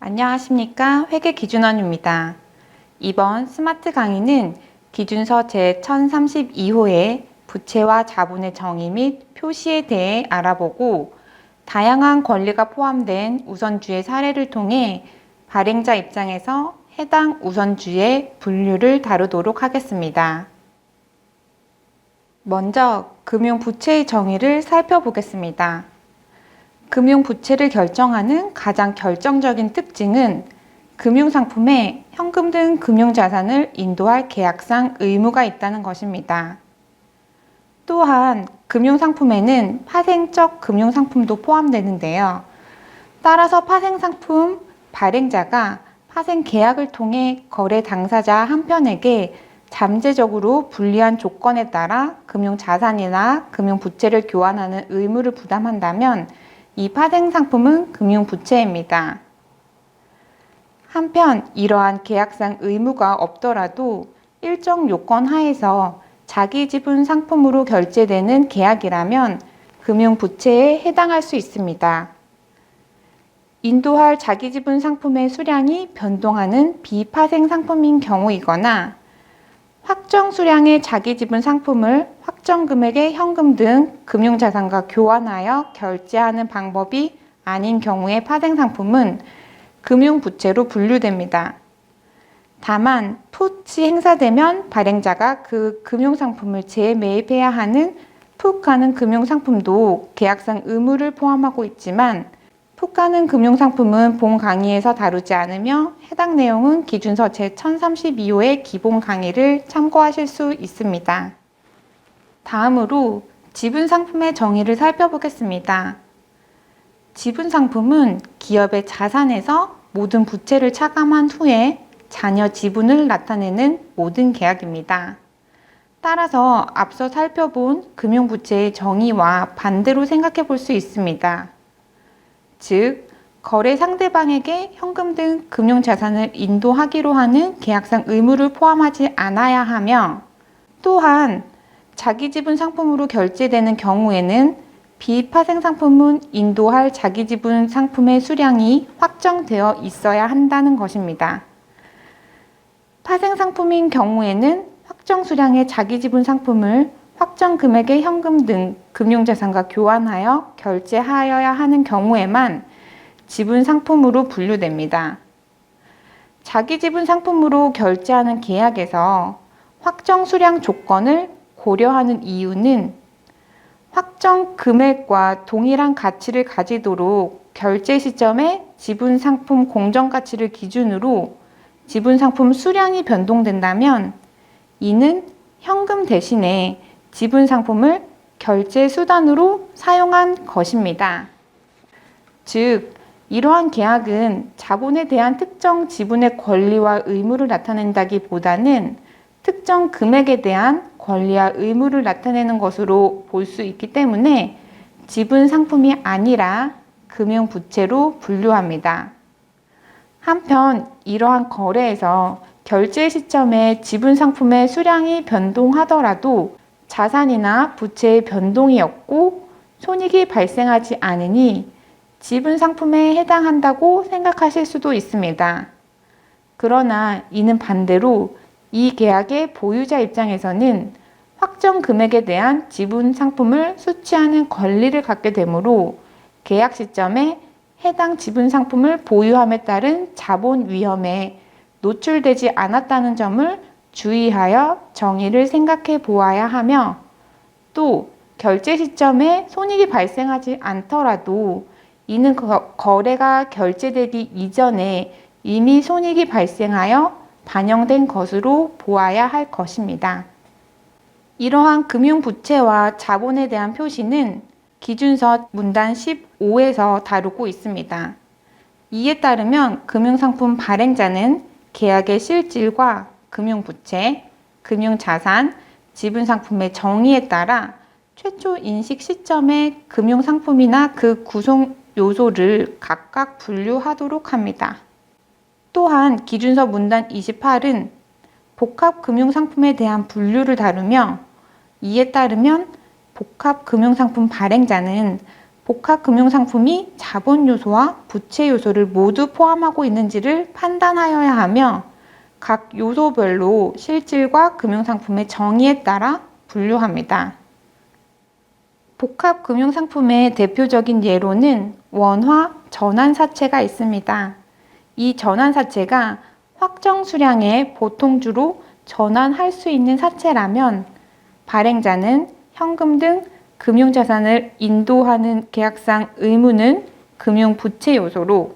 안녕하십니까. 회계기준원입니다. 이번 스마트 강의는 기준서 제1032호의 부채와 자본의 정의 및 표시에 대해 알아보고 다양한 권리가 포함된 우선주의 사례를 통해 발행자 입장에서 해당 우선주의 분류를 다루도록 하겠습니다. 먼저 금융부채의 정의를 살펴보겠습니다. 금융부채를 결정하는 가장 결정적인 특징은 금융상품에 현금 등 금융자산을 인도할 계약상 의무가 있다는 것입니다. 또한 금융상품에는 파생적 금융상품도 포함되는데요. 따라서 파생상품 발행자가 파생계약을 통해 거래 당사자 한편에게 잠재적으로 불리한 조건에 따라 금융자산이나 금융부채를 교환하는 의무를 부담한다면 이 파생상품은 금융부채입니다. 한편 이러한 계약상 의무가 없더라도 일정 요건 하에서 자기지분 상품으로 결제되는 계약이라면 금융부채에 해당할 수 있습니다. 인도할 자기지분 상품의 수량이 변동하는 비파생상품인 경우이거나 확정 수량의 자기지분 상품을 확정 금액의 현금 등 금융자산과 교환하여 결제하는 방법이 아닌 경우의 파생상품은 금융부채로 분류됩니다. 다만 풋이 행사되면 발행자가 그 금융상품을 재매입해야 하는 풋가능 금융상품도 계약상 의무를 포함하고 있지만 풋가능 금융상품은 본 강의에서 다루지 않으며 해당 내용은 기준서 제1032호의 기본 강의를 참고하실 수 있습니다. 다음으로 지분상품의 정의를 살펴보겠습니다. 지분상품은 기업의 자산에서 모든 부채를 차감한 후에 잔여 지분을 나타내는 모든 계약입니다. 따라서 앞서 살펴본 금융부채의 정의와 반대로 생각해 볼 수 있습니다. 즉, 거래 상대방에게 현금 등 금융자산을 인도하기로 하는 계약상 의무를 포함하지 않아야 하며 또한 자기지분 상품으로 결제되는 경우에는 비파생상품은 인도할 자기지분 상품의 수량이 확정되어 있어야 한다는 것입니다. 파생상품인 경우에는 확정 수량의 자기지분 상품을 확정 금액의 현금 등 금융자산과 교환하여 결제하여야 하는 경우에만 지분 상품으로 분류됩니다. 자기지분 상품으로 결제하는 계약에서 확정 수량 조건을 고려하는 이유는 확정 금액과 동일한 가치를 가지도록 결제 시점에 지분 상품 공정 가치를 기준으로 지분 상품 수량이 변동된다면 이는 현금 대신에 지분 상품을 결제 수단으로 사용한 것입니다. 즉, 이러한 계약은 자본에 대한 특정 지분의 권리와 의무를 나타낸다기보다는 특정 금액에 대한 권리와 의무를 나타내는 것으로 볼 수 있기 때문에 지분 상품이 아니라 금융부채로 분류합니다. 한편 이러한 거래에서 결제 시점에 지분 상품의 수량이 변동하더라도 자산이나 부채의 변동이 없고 손익이 발생하지 않으니 지분 상품에 해당한다고 생각하실 수도 있습니다. 그러나 이는 반대로 이 계약의 보유자 입장에서는 확정 금액에 대한 지분 상품을 수취하는 권리를 갖게 되므로 계약 시점에 해당 지분 상품을 보유함에 따른 자본 위험에 노출되지 않았다는 점을 주의하여 정의를 생각해 보아야 하며 또 결제 시점에 손익이 발생하지 않더라도 이는 거래가 결제되기 이전에 이미 손익이 발생하여 반영된 것으로 보아야 할 것입니다. 이러한 금융부채와 자본에 대한 표시는 기준서 문단 15에서 다루고 있습니다. 이에 따르면 금융상품 발행자는 계약의 실질과 금융부채, 금융자산, 지분상품의 정의에 따라 최초 인식 시점의 금융상품이나 그 구성 요소를 각각 분류하도록 합니다. 또한 기준서 문단 28은 복합금융상품에 대한 분류를 다루며 이에 따르면 복합금융상품 발행자는 복합금융상품이 자본 요소와 부채 요소를 모두 포함하고 있는지를 판단하여야 하며 각 요소별로 실질과 금융상품의 정의에 따라 분류합니다. 복합금융상품의 대표적인 예로는 원화 전환사채가 있습니다. 이 전환사채가 확정 수량의 보통주로 전환할 수 있는 사채라면 발행자는 현금 등 금융자산을 인도하는 계약상 의무는 금융부채 요소로,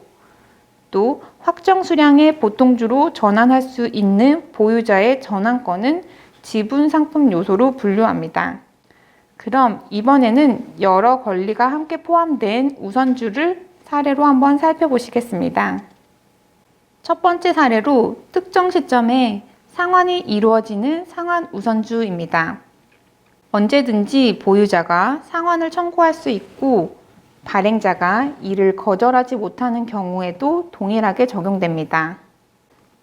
또 확정 수량의 보통주로 전환할 수 있는 보유자의 전환권은 지분상품 요소로 분류합니다. 그럼 이번에는 여러 권리가 함께 포함된 우선주를 사례로 한번 살펴보시겠습니다. 첫 번째 사례로 특정 시점에 상환이 이루어지는 상환 우선주입니다. 언제든지 보유자가 상환을 청구할 수 있고 발행자가 이를 거절하지 못하는 경우에도 동일하게 적용됩니다.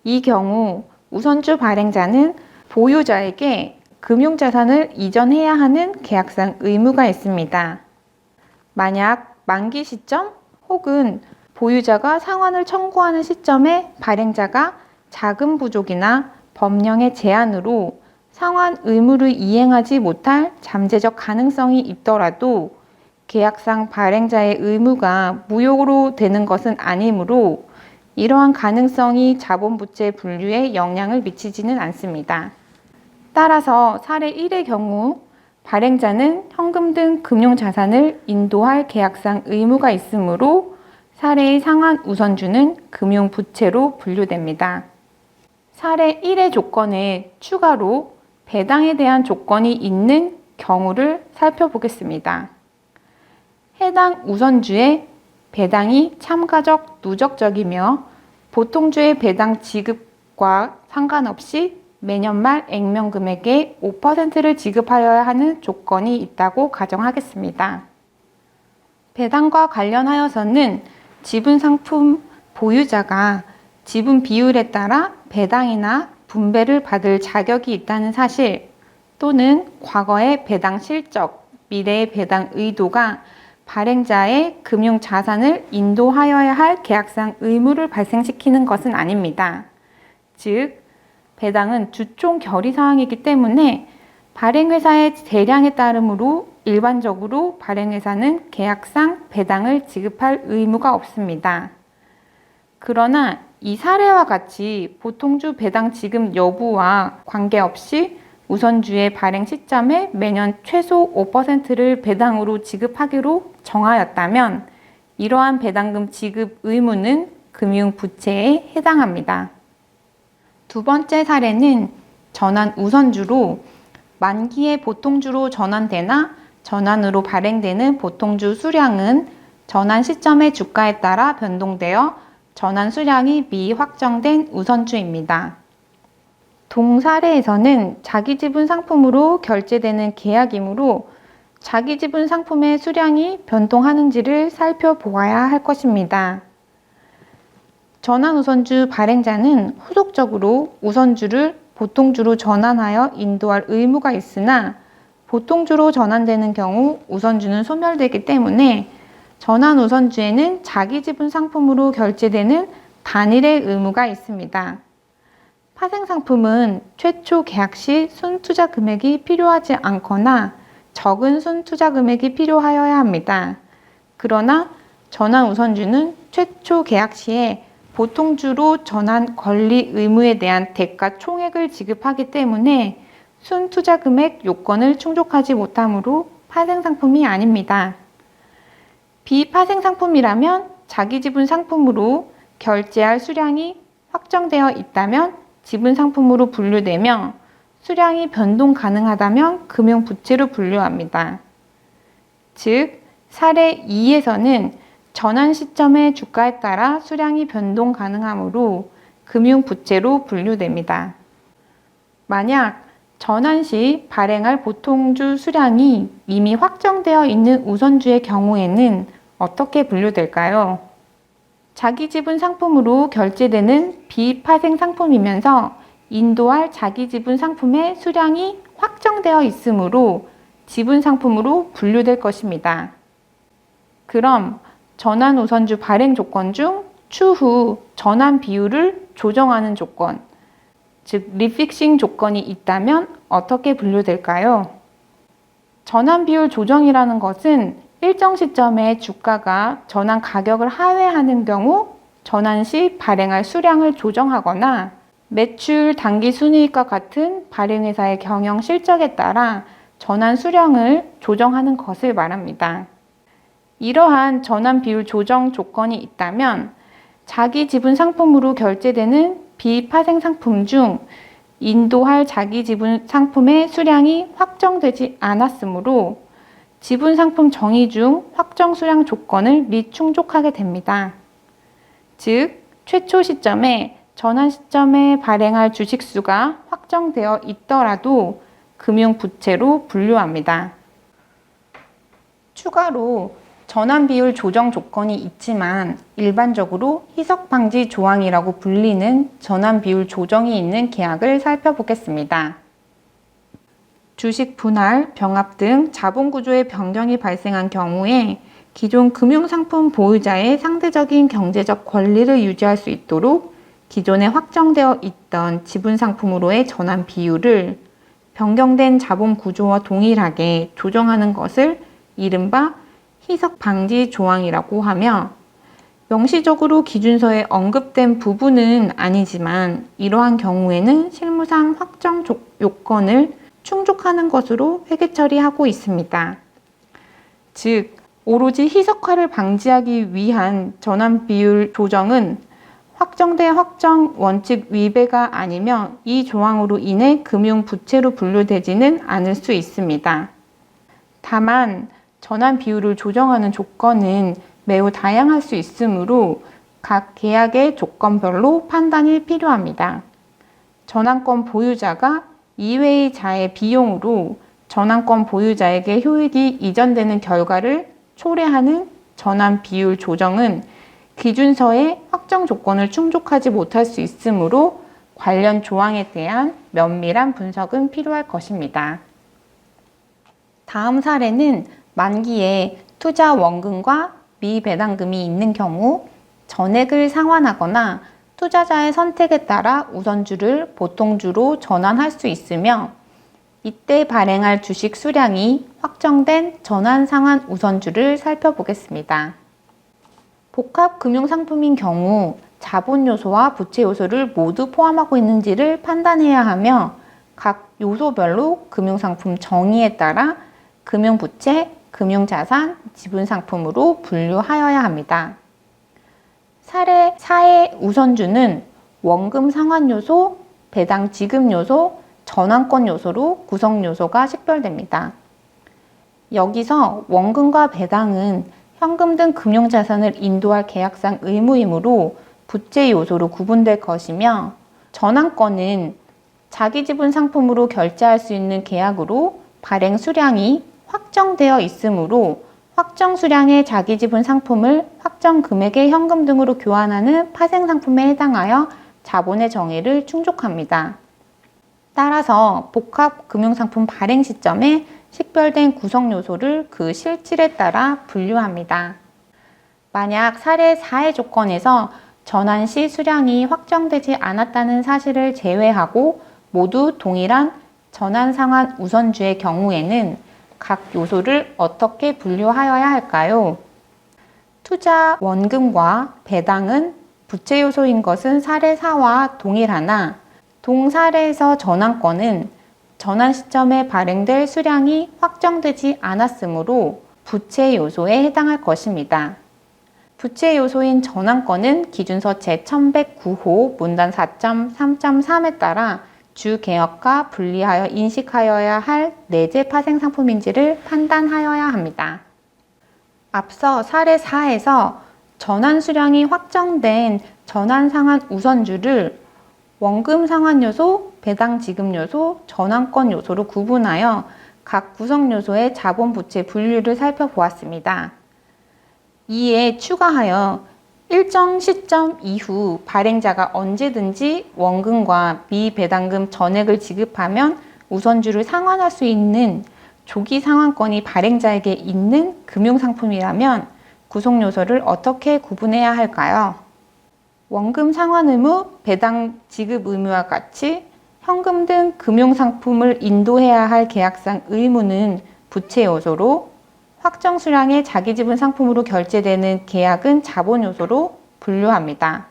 이 경우 우선주 발행자는 보유자에게 금융자산을 이전해야 하는 계약상 의무가 있습니다. 만약 만기 시점 혹은 보유자가 상환을 청구하는 시점에 발행자가 자금 부족이나 법령의 제한으로 상환 의무를 이행하지 못할 잠재적 가능성이 있더라도 계약상 발행자의 의무가 무효로 되는 것은 아니므로 이러한 가능성이 자본부채 분류에 영향을 미치지는 않습니다. 따라서 사례 1의 경우 발행자는 현금 등 금융자산을 인도할 계약상 의무가 있으므로 사례의 상환 우선주는 금융부채로 분류됩니다. 사례 1의 조건에 추가로 배당에 대한 조건이 있는 경우를 살펴보겠습니다. 해당 우선주의 배당이 참가적, 누적적이며 보통주의 배당 지급과 상관없이 매년 말 액면금액의 5%를 지급하여야 하는 조건이 있다고 가정하겠습니다. 배당과 관련하여서는 지분상품 보유자가 지분 비율에 따라 배당이나 분배를 받을 자격이 있다는 사실 또는 과거의 배당 실적, 미래의 배당 의도가 발행자의 금융자산을 인도하여야 할 계약상 의무를 발생시키는 것은 아닙니다. 즉, 배당은 주총 결의사항이기 때문에 발행회사의 재량에 따르므로 일반적으로 발행회사는 계약상 배당을 지급할 의무가 없습니다. 그러나 이 사례와 같이 보통주 배당 지급 여부와 관계없이 우선주의 발행 시점에 매년 최소 5%를 배당으로 지급하기로 정하였다면 이러한 배당금 지급 의무는 금융부채에 해당합니다. 두 번째 사례는 전환 우선주로 만기에 보통주로 전환되나 전환으로 발행되는 보통주 수량은 전환 시점의 주가에 따라 변동되어 전환 수량이 미확정된 우선주입니다. 동사례에서는 자기지분 상품으로 결제되는 계약이므로 자기지분 상품의 수량이 변동하는지를 살펴보아야 할 것입니다. 전환 우선주 발행자는 후속적으로 우선주를 보통주로 전환하여 인도할 의무가 있으나 보통주로 전환되는 경우 우선주는 소멸되기 때문에 전환 우선주에는 자기지분 상품으로 결제되는 단일의 의무가 있습니다. 파생상품은 최초 계약 시 순투자 금액이 필요하지 않거나 적은 순투자 금액이 필요하여야 합니다. 그러나 전환 우선주는 최초 계약 시에 보통주로 전환 권리 의무에 대한 대가 총액을 지급하기 때문에 순투자 금액 요건을 충족하지 못하므로 파생상품이 아닙니다. 비파생상품이라면 자기지분 상품으로 결제할 수량이 확정되어 있다면 지분상품으로 분류되며 수량이 변동 가능하다면 금융부채로 분류합니다. 즉, 사례 2에서는 전환 시점의 주가에 따라 수량이 변동 가능하므로 금융부채로 분류됩니다. 만약 전환 시 발행할 보통주 수량이 이미 확정되어 있는 우선주의 경우에는 어떻게 분류될까요? 자기지분 상품으로 결제되는 비파생 상품이면서 인도할 자기지분 상품의 수량이 확정되어 있으므로 지분 상품으로 분류될 것입니다. 그럼 전환 우선주 발행 조건 중 추후 전환 비율을 조정하는 조건, 즉 리픽싱 조건이 있다면 어떻게 분류될까요? 전환 비율 조정이라는 것은 일정 시점에 주가가 전환 가격을 하회하는 경우 전환 시 발행할 수량을 조정하거나 매출 당기 순이익과 같은 발행회사의 경영 실적에 따라 전환 수량을 조정하는 것을 말합니다. 이러한 전환 비율 조정 조건이 있다면 자기 지분 상품으로 결제되는 비파생 상품 중 인도할 자기 지분 상품의 수량이 확정되지 않았으므로 지분 상품 정의 중 확정 수량 조건을 미충족하게 됩니다. 즉, 최초 시점에 전환 시점에 발행할 주식 수가 확정되어 있더라도 금융부채로 분류합니다. 추가로 전환 비율 조정 조건이 있지만 일반적으로 희석 방지 조항이라고 불리는 전환 비율 조정이 있는 계약을 살펴보겠습니다. 주식 분할, 병합 등 자본 구조의 변경이 발생한 경우에 기존 금융상품 보유자의 상대적인 경제적 권리를 유지할 수 있도록 기존에 확정되어 있던 지분 상품으로의 전환 비율을 변경된 자본 구조와 동일하게 조정하는 것을 이른바 희석 방지 조항이라고 하며 명시적으로 기준서에 언급된 부분은 아니지만 이러한 경우에는 실무상 확정 요건을 충족하는 것으로 회계 처리하고 있습니다. 즉, 오로지 희석화를 방지하기 위한 전환 비율 조정은 확정된 확정 원칙 위배가 아니면 이 조항으로 인해 금융 부채로 분류되지는 않을 수 있습니다. 다만 전환 비율을 조정하는 조건은 매우 다양할 수 있으므로 각 계약의 조건별로 판단이 필요합니다. 전환권 보유자가 이외의 자의 비용으로 전환권 보유자에게 효익이 이전되는 결과를 초래하는 전환 비율 조정은 기준서의 확정 조건을 충족하지 못할 수 있으므로 관련 조항에 대한 면밀한 분석은 필요할 것입니다. 다음 사례는 만기에 투자 원금과 미배당금이 있는 경우 전액을 상환하거나 투자자의 선택에 따라 우선주를 보통주로 전환할 수 있으며 이때 발행할 주식 수량이 확정된 전환 상환 우선주를 살펴보겠습니다. 복합 금융상품인 경우 자본 요소와 부채 요소를 모두 포함하고 있는지를 판단해야 하며 각 요소별로 금융상품 정의에 따라 금융부채, 금융자산, 지분상품으로 분류하여야 합니다. 사례 4의 우선주는 원금 상환 요소, 배당 지급 요소, 전환권 요소로 구성 요소가 식별됩니다. 여기서 원금과 배당은 현금 등 금융자산을 인도할 계약상 의무이므로 부채 요소로 구분될 것이며 전환권은 자기 지분 상품으로 결제할 수 있는 계약으로 발행 수량이 확정되어 있으므로 확정 수량의 자기 지분 상품을 확정 금액의 현금 등으로 교환하는 파생 상품에 해당하여 자본의 정의를 충족합니다. 따라서 복합 금융상품 발행 시점에 식별된 구성 요소를 그 실질에 따라 분류합니다. 만약 사례 4의 조건에서 전환 시 수량이 확정되지 않았다는 사실을 제외하고 모두 동일한 전환 상환 우선주의 경우에는 각 요소를 어떻게 분류하여야 할까요? 투자 원금과 배당은 부채 요소인 것은 사례 4와 동일하나 동사례에서 전환권은 전환 시점에 발행될 수량이 확정되지 않았으므로 부채 요소에 해당할 것입니다. 부채 요소인 전환권은 기준서 제1109호 문단 4.3.3에 따라 주개혁과 분리하여 인식하여야 할 내재 파생 상품인지를 판단하여야 합니다. 앞서 사례 4에서 전환 수량이 확정된 전환 상환 우선주를 원금 상환 요소, 배당 지급 요소, 전환권 요소로 구분하여 각 구성 요소의 자본 부채 분류를 살펴보았습니다. 이에 추가하여 일정 시점 이후 발행자가 언제든지 원금과 미배당금 전액을 지급하면 우선주를 상환할 수 있는 조기 상환권이 발행자에게 있는 금융상품이라면 구성 요소를 어떻게 구분해야 할까요? 원금 상환 의무, 배당 지급 의무와 같이 현금 등 금융상품을 인도해야 할 계약상 의무는 부채 요소로, 확정 수량의 자기 지분 상품으로 결제되는 계약은 자본 요소로 분류합니다.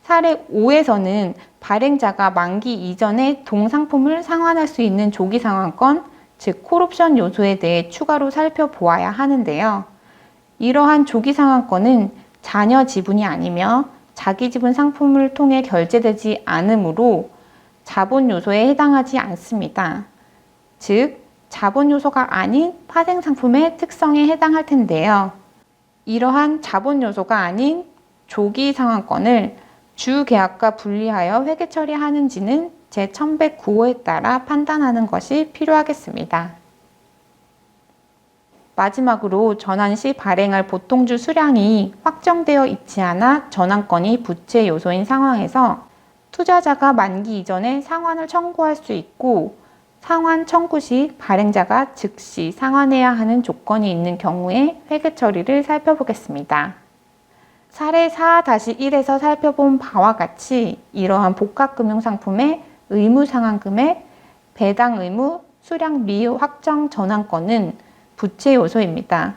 사례 5에서는 발행자가 만기 이전에 동상품을 상환할 수 있는 조기 상환권, 즉 콜옵션 요소에 대해 추가로 살펴보아야 하는데요. 이러한 조기 상환권은 자녀 지분이 아니며 자기 지분 상품을 통해 결제되지 않으므로 자본 요소에 해당하지 않습니다. 즉, 자본 요소가 아닌 파생 상품의 특성에 해당할 텐데요. 이러한 자본 요소가 아닌 조기 상환권을 주계약과 분리하여 회계 처리하는지는 제1109호에 따라 판단하는 것이 필요하겠습니다. 마지막으로 전환 시 발행할 보통주 수량이 확정되어 있지 않아 전환권이 부채 요소인 상황에서 투자자가 만기 이전에 상환을 청구할 수 있고, 상환 청구 시 발행자가 즉시 상환해야 하는 조건이 있는 경우에 회계 처리를 살펴보겠습니다. 사례 4-1에서 살펴본 바와 같이 이러한 복합금융상품의 의무상환금액, 배당 의무, 수량 미확정 전환권은 부채 요소입니다.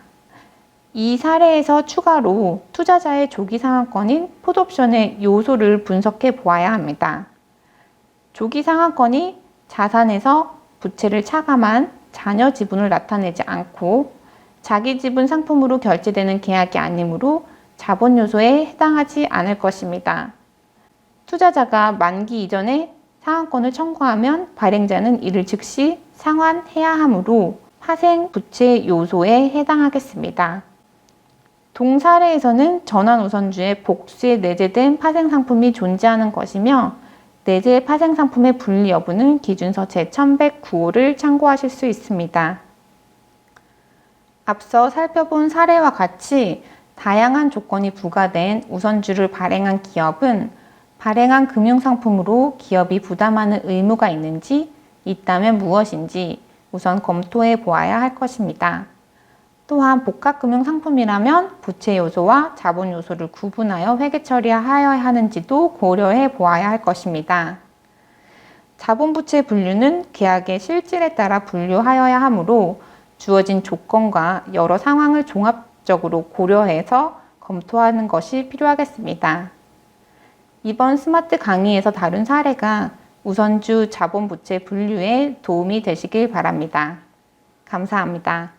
이 사례에서 추가로 투자자의 조기 상환권인 풋옵션의 요소를 분석해 보아야 합니다. 조기 상환권이 자산에서 부채를 차감한 자녀 지분을 나타내지 않고 자기 지분 상품으로 결제되는 계약이 아니므로 자본 요소에 해당하지 않을 것입니다. 투자자가 만기 이전에 상환권을 청구하면 발행자는 이를 즉시 상환해야 하므로 파생 부채 요소에 해당하겠습니다. 동사례에서는 전환 우선주의 복수에 내재된 파생 상품이 존재하는 것이며, 내재 파생 상품의 분리 여부는 기준서 제1109호를 참고하실 수 있습니다. 앞서 살펴본 사례와 같이 다양한 조건이 부과된 우선주를 발행한 기업은 발행한 금융상품으로 기업이 부담하는 의무가 있는지, 있다면 무엇인지 우선 검토해 보아야 할 것입니다. 또한 복합금융상품이라면 부채 요소와 자본 요소를 구분하여 회계 처리하여야 하는지도 고려해 보아야 할 것입니다. 자본부채 분류는 계약의 실질에 따라 분류하여야 하므로 주어진 조건과 여러 상황을 종합적으로 고려해서 검토하는 것이 필요하겠습니다. 이번 스마트 강의에서 다룬 사례가 우선주 자본부채 분류에 도움이 되시길 바랍니다. 감사합니다.